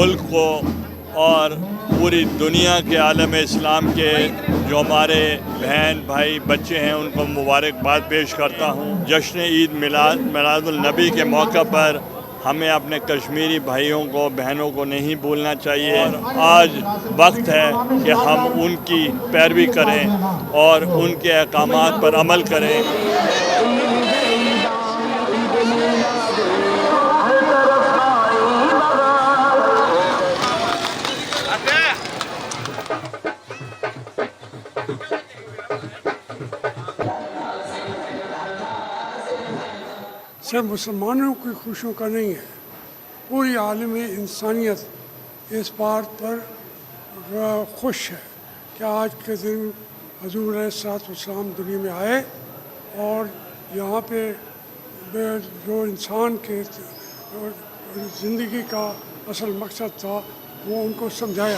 ملک کو اور پوری دنیا کے عالم اسلام کے جو ہمارے بہن بھائی بچے ہیں ان کو مبارکباد پیش کرتا ہوں۔ جشن عید میلاد-ال-نبی کے موقع پر ہمیں اپنے کشمیری بھائیوں کو بہنوں کو نہیں بھولنا چاہیے، اور آج وقت ہے کہ ہم ان کی پیروی کریں اور ان کے احکامات پر عمل کریں۔ صرف مسلمانوں کی خوشیوں کا نہیں ہے، پوری عالم انسانیت اس بات پر خوش ہے کہ آج کے دن حضور علیہ السلام دنیا میں آئے اور یہاں پہ جو انسان کے زندگی کا اصل مقصد تھا وہ ان کو سمجھایا۔